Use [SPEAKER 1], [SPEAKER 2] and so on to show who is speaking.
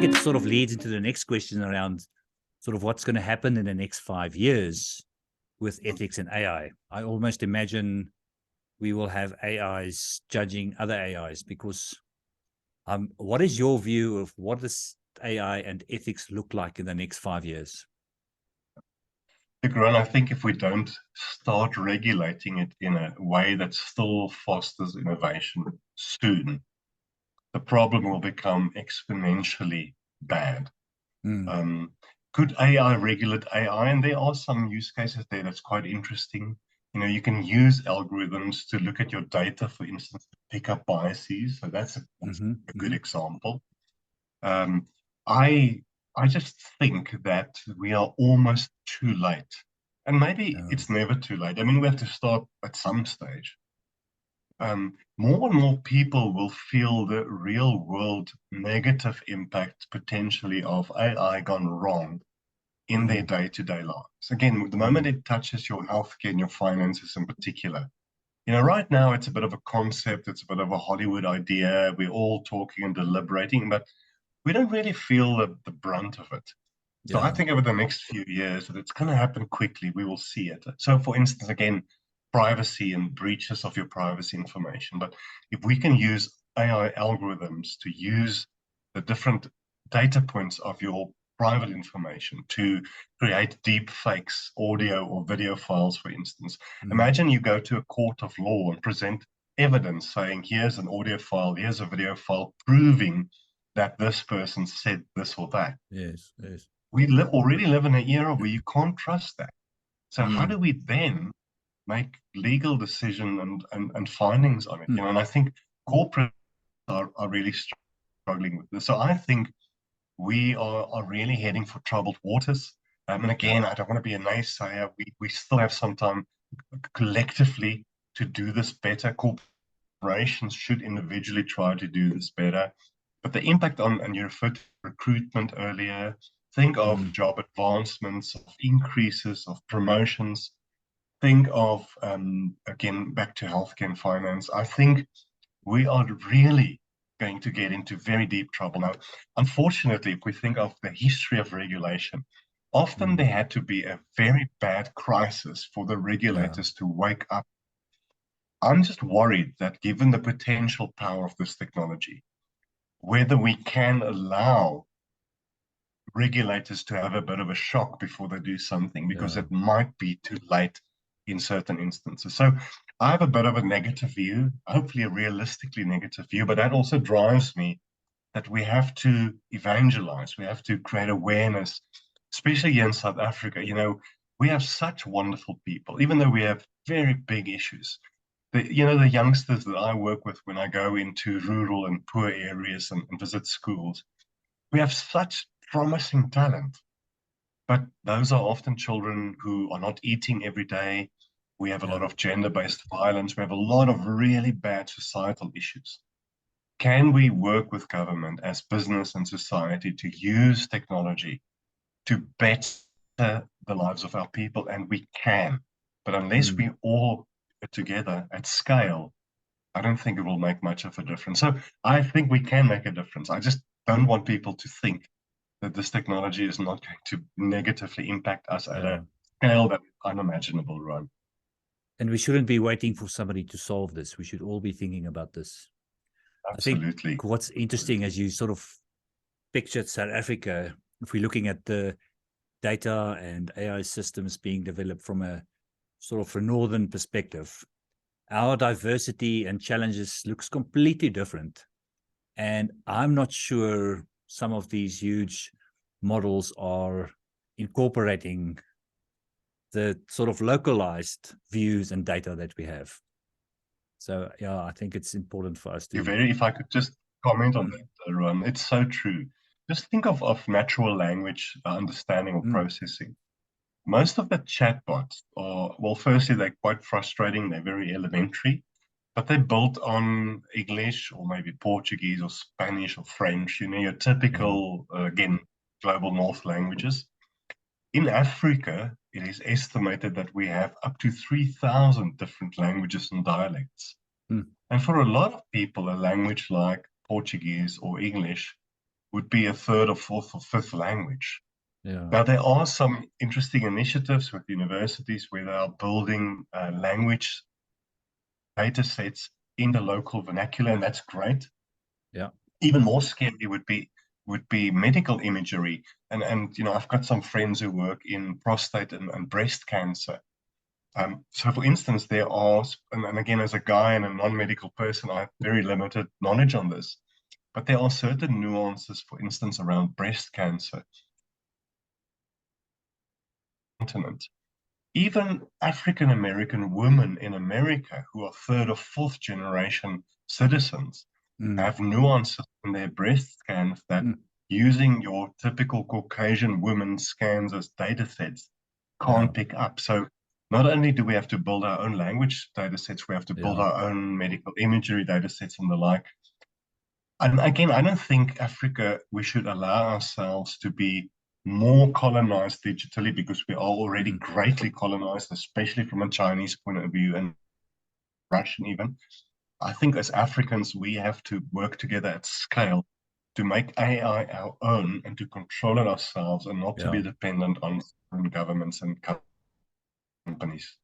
[SPEAKER 1] think it sort of leads into the next question around sort of what's going to happen in the next 5 years with ethics and AI. I almost imagine we will have AIs judging other AIs because what is your view of what does AI and ethics look like in the next 5 years?
[SPEAKER 2] Ruan, I think if we don't start regulating it in a way that still fosters innovation soon, the problem will become exponentially bad. Could AI regulate AI? And there are some use cases there that's quite interesting. You can use algorithms to look at your data, for instance, to pick up biases. So that's a good example. I just think that we are almost too late. And maybe it's never too late. I mean, we have to start at some stage. More and more people will feel the real world negative impact potentially of AI gone wrong in their day-to-day lives. Again, the moment it touches your healthcare and your finances in particular, right now it's a bit of a concept, it's a bit of a Hollywood idea, we're all talking and deliberating, but we don't really feel the brunt of it. So I think over the next few years that it's going to happen quickly, we will see it. So for instance, again, privacy and breaches of your privacy information. But if we can use AI algorithms to use the different data points of your private information to create deep fakes, audio or video files, for instance. Imagine you go to a court of law and present evidence saying, here's an audio file, here's a video file proving that this person said this or that.
[SPEAKER 1] Yes.
[SPEAKER 2] We already live in an era where you can't trust that. So how do we then make legal decision and findings on it? And I think corporates are really struggling with this. So I think we are really heading for troubled waters. And again, I don't want to be a naysayer. We still have some time collectively to do this better. Corporations should individually try to do this better. But the impact on, and you referred to recruitment earlier, think of job advancements, of increases, of promotions. Think of, again, back to healthcare and finance. I think we are really going to get into very deep trouble. Now, unfortunately, if we think of the history of regulation, often there had to be a very bad crisis for the regulators to wake up. I'm just worried that given the potential power of this technology, whether we can allow regulators to have a bit of a shock before they do something, because it might be too late in certain instances. So I have a bit of a negative view, hopefully a realistically negative view, but that also drives me that we have to evangelize, we have to create awareness, especially here in South Africa. We have such wonderful people, even though we have very big issues. The youngsters that I work with when I go into rural and poor areas and visit schools, we have such promising talent, but those are often children who are not eating every day. We have a lot of gender-based violence. We have a lot of really bad societal issues. Can we work with government as business and society to use technology to better the lives of our people? And we can, but unless we all get together at scale, I don't think it will make much of a difference. So I think we can make a difference. I just don't want people to think that this technology is not going to negatively impact us at a scale that is unimaginable, right?
[SPEAKER 1] And we shouldn't be waiting for somebody to solve this. We should all be thinking about this.
[SPEAKER 2] Absolutely.
[SPEAKER 1] I think what's interesting as you sort of pictured South Africa, if we're looking at the data and AI systems being developed from a sort of a northern perspective, our diversity and challenges looks completely different. And I'm not sure some of these huge models are incorporating the sort of localized views and data that we have. So, I think it's important for us to...
[SPEAKER 2] If I could just comment on that, Ruan, it's so true. Just think of natural language understanding or processing. Most of the chatbots are, well, firstly, they're quite frustrating. They're very elementary, but they're built on English or maybe Portuguese or Spanish or French, your typical, again, global north languages. In Africa, it is estimated that we have up to 3,000 different languages and dialects. And for a lot of people, a language like Portuguese or English would be a third or fourth or fifth language.
[SPEAKER 1] Yeah.
[SPEAKER 2] Now, there are some interesting initiatives with universities where they are building language data sets in the local vernacular, and that's great.
[SPEAKER 1] Yeah.
[SPEAKER 2] Even more scary would be medical imagery. And I've got some friends who work in prostate and breast cancer. So, for instance, there are, and again, as a guy and a non-medical person, I have very limited knowledge on this, but there are certain nuances, for instance, around breast cancer. Continent. Even African American women in America who are third or fourth generation citizens have nuances in their breast scans that using your typical Caucasian women scans as data sets can't pick up. So not only do we have to build our own language data sets, we have to build our own medical imagery data sets and the like. And again, I don't think Africa, we should allow ourselves to be more colonized digitally, because we are already greatly colonized, especially from a Chinese point of view and Russian even. I think as Africans, we have to work together at scale to make AI our own and to control it ourselves, and not to be dependent on governments and companies.